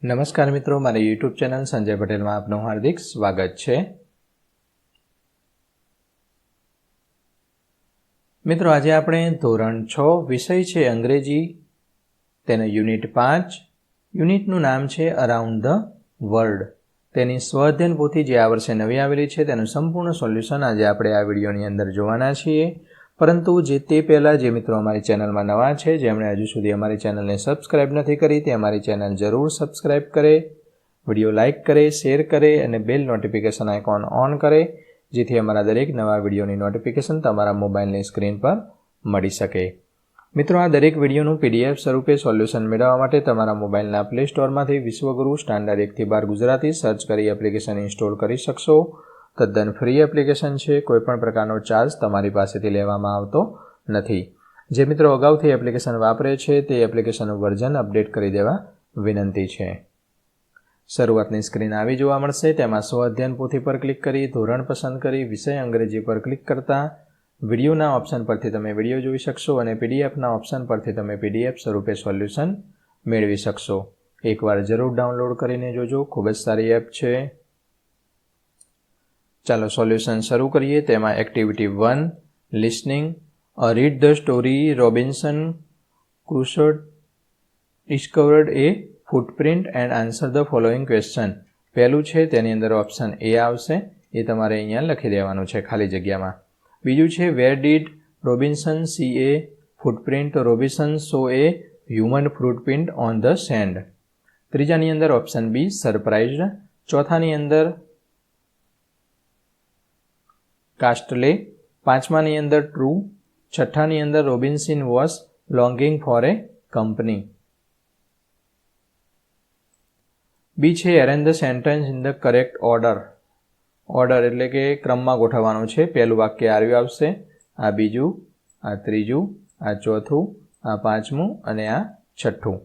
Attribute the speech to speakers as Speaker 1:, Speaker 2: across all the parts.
Speaker 1: નમસ્કાર મિત્રો, મારી યુટ્યુબ ચેનલ સંજય પટેલમાં આપનું હાર્દિક સ્વાગત છે। મિત્રો, આજે આપણે ધોરણ 6 વિષય છે અંગ્રેજી, તેનો યુનિટ 5, યુનિટનું નામ છે અરાઉન્ડ ધ વર્લ્ડ। તેની સ્વઅધ્યયન પોથી જે આ વર્ષે નવી આવેલી છે તેનું સંપૂર્ણ સોલ્યુશન આજે આપણે આ વિડીયોની અંદર જોવાના છીએ। પરંતુ તે પહેલાં જે મિત્રો અમારી ચેનલમાં નવા છે, જેમણે હજુ સુધી અમારી ચેનલને સબસ્ક્રાઇબ નથી કરી, તે અમારી ચેનલ જરૂર સબસ્ક્રાઇબ કરે, વિડીયો લાઇક કરે, શેર કરે અને બેલ નોટિફિકેશન આઇકોન ઓન કરે, જેથી અમારા દરેક નવા વિડીયોની નોટિફિકેશન તમારા મોબાઈલની સ્ક્રીન પર મળી શકે। મિત્રો, આ દરેક વિડીયોનું PDF સ્વરૂપે સોલ્યુશન મેળવવા માટે તમારા મોબાઈલના પ્લે સ્ટોરમાંથી વિશ્વગુરુ સ્ટાન્ડર્ડ 1 થી 12 ગુજરાતી સર્ચ કરી એપ્લિકેશન ઇન્સ્ટોલ કરી શકશો। તદ્દન ફ્રી એપ્લિકેશન છે, કોઈપણ પ્રકારનો ચાર્જ તમારી પાસેથી લેવામાં આવતો નથી। જે મિત્રો અગાઉથી એપ્લિકેશન વાપરે છે તે એપ્લિકેશનનું વર્ઝન અપડેટ કરી દેવા વિનંતી છે। શરૂઆતની સ્ક્રીન આવી જોવા મળશે, તેમાં સ્વઅધ્યયન પોથી પર ક્લિક કરી ધોરણ પસંદ કરી વિષય અંગ્રેજી પર ક્લિક કરતા વિડીયોના ઓપ્શન પરથી તમે વિડીયો જોઈ શકશો અને PDFના ઓપ્શન પરથી તમે PDF સ્વરૂપે સોલ્યુશન મેળવી શકશો। એકવાર જરૂર ડાઉનલોડ કરીને જોજો, ખૂબ જ સારી એપ છે। ચાલો સોલ્યુશન શરૂ કરીએ। તેમાં activity 1 listening, read the story Robinson Crusoe discovered a footprint and answer the following question. પહેલું છે તેની અંદર ઓપ્શન એ આવશે, એ તમારે અહીંયા લખી દેવાનું છે ખાલી જગ્યામાં। બીજું છે where did Robinson see a footprint, Robinson saw a human footprint on the sand. ત્રીજાની અંદર ઓપ્શન બી સરપ્રાઇઝડ। ચોથાની અંદર કાસ્ટલે। પાંચમાની અંદર ટ્રુ। છઠ્ઠાની અંદર Robinson was longing for a company. B છે arrange the sentence in the correct order. Order એટલે કે ક્રમમાં ગોઠવવાનું છે। પહેલું વાક્ય આવ્યું આવશે, આ બીજું, આ ત્રીજું, આ ચોથું, આ પાંચમું અને આ છઠ્ઠું।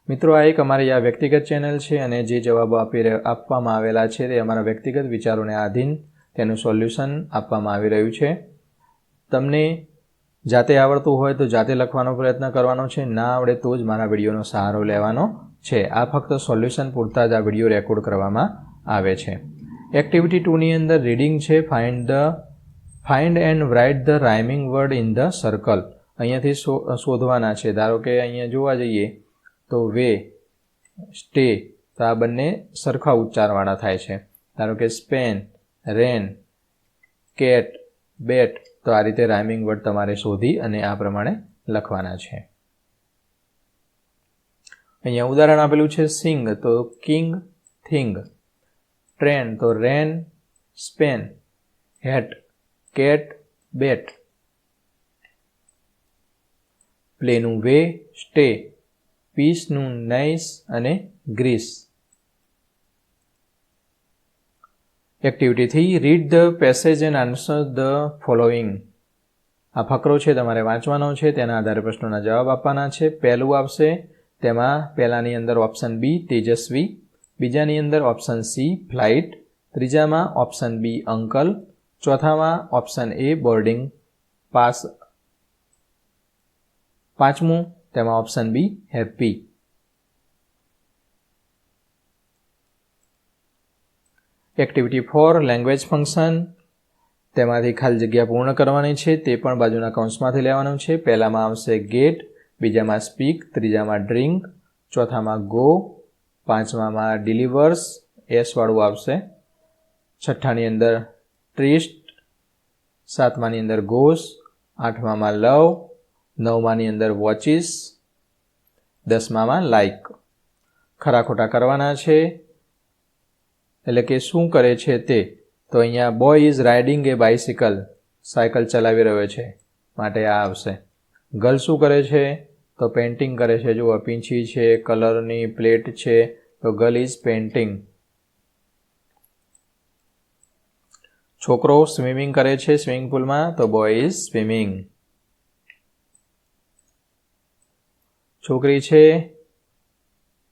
Speaker 1: મિત્રો, આ એક અમારી આ વ્યક્તિગત ચેનલ છે અને જે જવાબો આપવામાં આવેલા છે તે અમારા વ્યક્તિગત વિચારોને આધીન તેનું સોલ્યુશન આપવામાં આવી રહ્યું છે। તમને જાતે આવડતું હોય તો જાતે લખવાનો પ્રયત્ન કરવાનો છે, ના આવડે તો જ મારા વિડીયોનો સહારો લેવાનો છે। આ ફક્ત સોલ્યુશન પૂરતા જ આ વિડીયો રેકોર્ડ કરવામાં આવે છે। એક્ટિવિટી 2ની અંદર રીડિંગ છે, find and write the rhyming word in the circle. અહીંયાથી શોધવાના છે। ધારો કે અહીંયા જોવા જઈએ તો વે, સ્ટે, તો આ બંને સરખા ઉચ્ચારવાળા થાય છે। ધારો કે સ્પેન, રેન, કેટ, બેટ, તો આ રીતે રાઇમિંગ વર્ડ તમારે શોધી અને આ પ્રમાણે લખવાના છે। અહીંયા ઉદાહરણ આપેલું છે સિંગ તો કિંગ, થિંગ, ટ્રેન તો rain, Spain, hat, cat, bat, પ્લેનું વે, સ્ટે, પીસનું નાઇસ અને Greece. Activity 3 read the passage and answer the following. આ ફકરો છે, તમારે વાંચવાનો છે, તેના આધારે પ્રશ્નોના જવાબ આપવાના છે। પહેલું આવશે, તેમાં પહેલાની અંદર ઓપ્શન બી તેજસ્વી, બીજાની અંદર ઓપ્શન સી ફ્લાઇટ, ત્રીજામાં ઓપ્શન બી અંકલ, ચોથામાં ઓપ્શન એ બોર્ડિંગ પાસ, પાંચમું તેમાં option B happy. Activity 4 language function, તેમાંથી ખાલી જગ્યા પૂર્ણ કરવાની છે, તે પણ બાજુના કૌંસમાંથી લેવાનું છે। પહેલામાં આવશે ગેટ, બીજામાં સ્પીક, ત્રીજામાં ડ્રિંક, ચોથામાં ગો, પાંચમામાં ડિલિવર્સ, એસ વાળું આવશે, છઠ્ઠાની અંદર ટ્રીસ્ટ, સાતમાની અંદર ગોસ, આઠમામાં લવ, નવમાની અંદર વોચિસ, દસમામાં લાઇક। ખરા ખોટા કરવાના છે, એટલે કે શું કરે છે તે, તો અહીંયા boy is riding A bicycle, cycle ચલાવી રહ્યો છે, માટે આ આવશે। ગર્લ શું કરે છે, તો પેઇન્ટિંગ કરે છે, જો પીંછી છે, કલરની પ્લેટ છે, તો ગર્લ ઇઝ પેઇન્ટિંગ। છોકરો સ્વિમિંગ કરે છે સ્વિમિંગ પુલમાં, તો બોય ઇઝ સ્વિમિંગ। છોકરી છે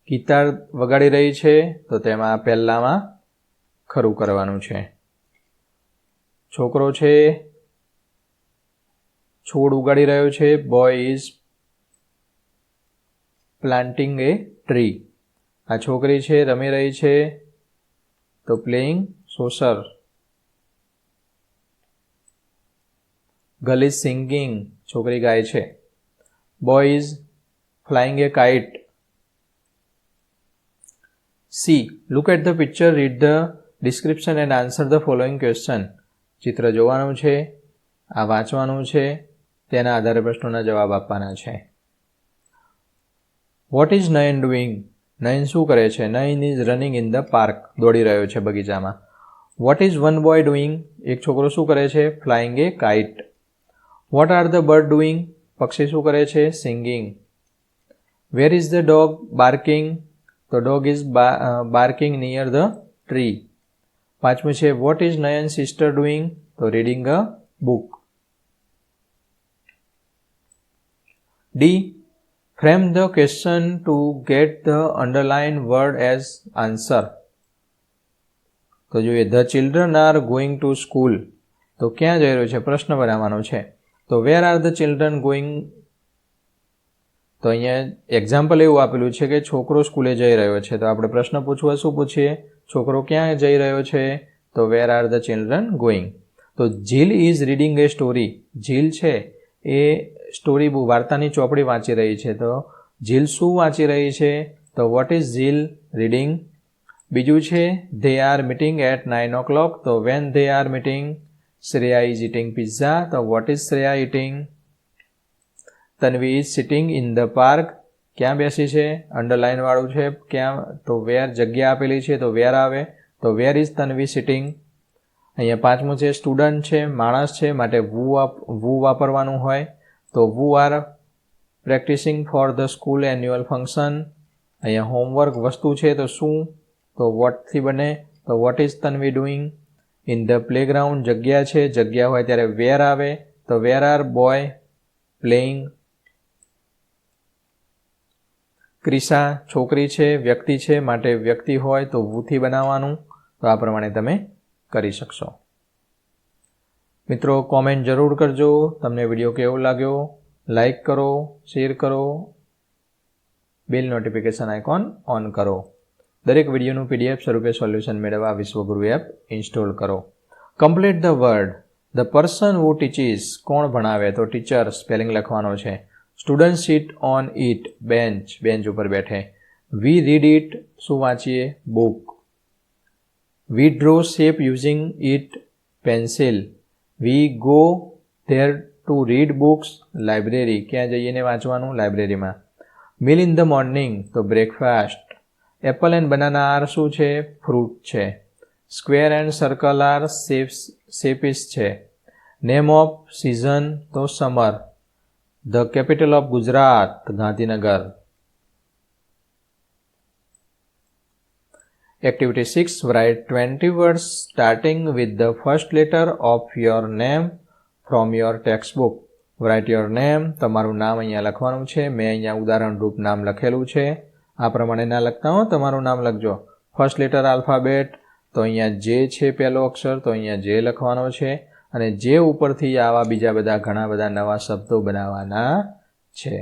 Speaker 1: ગિટાર વગાડી રહી છે, તો તેમાં પહેલામાં ખરું કરવાનું છે। છોકરો છે છોડ ઉગાડી રહ્યો છે, boy is planting a tree. આ છોકરી છે રમી રહી છે, તો playing soccer. Girl is singing, છોકરી ગાય છે. Boy is flying a kite. C. Look at the picture, read the description and answer the following question. ચિત્ર જોવાનું છે, આ વાંચવાનું છે, તેના આધારે પ્રશ્નોના જવાબ આપવાના છે. What is Nayan doing? Nayan શું કરે છે? Nayan is running in the park, દોડી રહ્યો છે બગીચામાં. What is one boy doing? એક છોકરો શું કરે છે? Flying a kite. What are the bird doing? પક્ષી શું કરે છે? Singing. Where is the dog barking? તો dog is barking near the tree. પાંચમું છે what is Nayan sister doing? તો reading a book. D. Frame the question two get the underline word as answer. તો જોઈએ, the children are going to school. તો ક્યાં જઈ રહ્યો છે? પ્રશ્ન બનાવવાનો છે. તો where are the children going? તો અહીંયા એક્ઝામ્પલ એવું આપેલું છે કે છોકરો સ્કૂલે જઈ રહ્યો છે, તો આપણે પ્રશ્ન પૂછવા શું પૂછીએ? છોકરો ક્યાં જઈ રહ્યો છે? તો where are the children going? તો જીલ ઇઝ રીડિંગ એ સ્ટોરી. જીલ છે એ સ્ટોરી બુક, વાર્તાની ચોપડી વાંચી રહી છે. તો જીલ શું વાંચી રહી છે? તો વોટ ઇઝ જીલ રીડિંગ? બીજું છે they are meeting at 9 o'clock. તો when they are meeting? Shreya is eating pizza. તો what is Shreya eating? Tanvi is sitting in the park. ક્યાં બેસી છે? અંડરલાઇન વાળું છે. ક્યાં? તો વેર, જગ્યા આપેલી છે તો વેર આવે. તો વેર ઇઝ તન્વી સિટિંગ? અહીંયા પાંચમું છે સ્ટુડન્ટ છે, માણસ છે, માટે વુ વાપરવાનું હોય. તો who are practising for the school annual function. અહીંયા હોમવર્ક વસ્તુ છે તો શું? તો વોટથી બને. તો what is Tanvi doing? In the playground જગ્યા છે, જગ્યા હોય ત્યારે વેર આવે. તો where are boy playing? Krisha છોકરી છે, વ્યક્તિ છે, માટે વ્યક્તિ હોય તો વુથી બનાવવાનું. તો આ પ્રમાણે તમે કરી શકશો. મિત્રો, કોમેન્ટ જરૂર કરજો. તમને વિડીયો કેવો લાગ્યો? લાઈક કરો, શેર કરો, બેલ નોટિફિકેશન આઇકોન ઓન કરો. દરેક વિડીયોનું PDF સ્વરૂપે સોલ્યુશન મેળવવા વિશ્વગુરુ એપ ઇન્સ્ટોલ કરો. Complete the word. The person who teaches, કોણ ભણાવે? તો ટીચર, સ્પેલિંગ લખવાનો છે. Student sit on it, bench, bench ઉપર બેઠે. વી રીડ ઇટ, શું વાંચીએ? Book. We draw shape using it, pencil. We go there to read books, library. ક્યાં જઈને વાંચવાનું? લાઇબ્રેરીમાં. મીલ ઇન ધ મોર્નિંગ, તો breakfast. Apple and banana are શું છે? ફ્રૂટ છે. સ્ક્વેર એન્ડ સર્કલ આર શેપીસ છે. નેમ ઓફ સિઝન, તો summer. The capital of Gujarat, Gandhinagar. Activity 6. Write 20 words starting with the first letter of your name from your textbook. Write your name. તમારું નામ અહીંયા લખવાનું છે. મેં અહીંયા ઉદાહરણ રૂપ નામ લખેલું છે. આ પ્રમાણે ના લખતા હો, તમારું નામ લખજો. ફર્સ્ટ લેટર આલ્ફાબેટ, તો અહીંયા જે છે પહેલો અક્ષર, તો અહીંયા જે લખવાનો છે. અને જે ઉપરથી આવા બીજા બધા ઘણા બધા નવા શબ્દો બનાવવાના છે.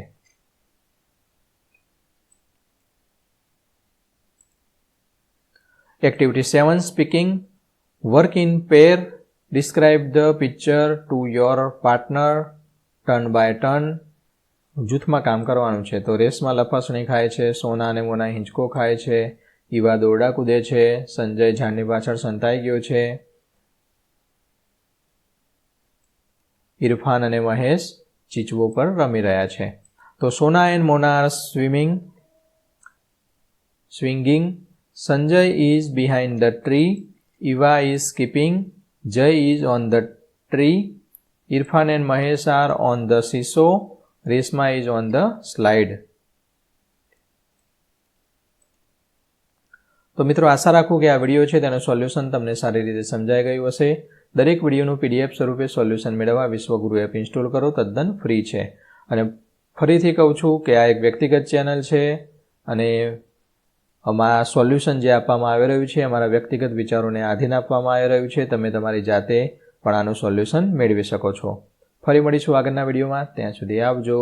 Speaker 1: Activity 7. Speaking. Work in pair. Describe the picture to your partner turn by turn. જૂથમાં કામ કરવાનું છે. તો રેસમાં લપસણી ખાય છે, સોના અને મોના હિંચકો ખાય છે, ઈવા દોરડા કૂદે છે, સંજય ઝાડની પાછળ સંતાઈ ગયો છે, ઇરફાન અને મહેશ ચીચવો પર રમી રહ્યા છે. તો Sona and Mona are swinging. Sanjay is behind the tree. Eva is skipping. Jay is on the tree. Irfan and Mahesh are on the seesaw. Resma is on the slide. તો મિત્રો, આશા રાખું કે આ વિડીયો છે તેનું સોલ્યુશન તમને સારી રીતે સમજાઈ ગયું હશે. દરેક વિડીયોનું PDF સ્વરૂપે સોલ્યુશન મેળવવા વિશ્વગુરુ એપ ઇન્સ્ટોલ કરો, તદ્દન ફ્રી છે. અને ફરીથી કહું છું કે આ એક વ્યક્તિગત ચેનલ છે અને આમાં સોલ્યુશન જે આપવામાં આવી રહ્યું છે અમારા વ્યક્તિગત વિચારોને આધીન આપવામાં આવી રહ્યું છે. તમે તમારી જાતે પણ આનું સોલ્યુશન મેળવી શકો છો. ફરી મળીશું આગળના વિડીયોમાં. ત્યાં સુધી આવજો.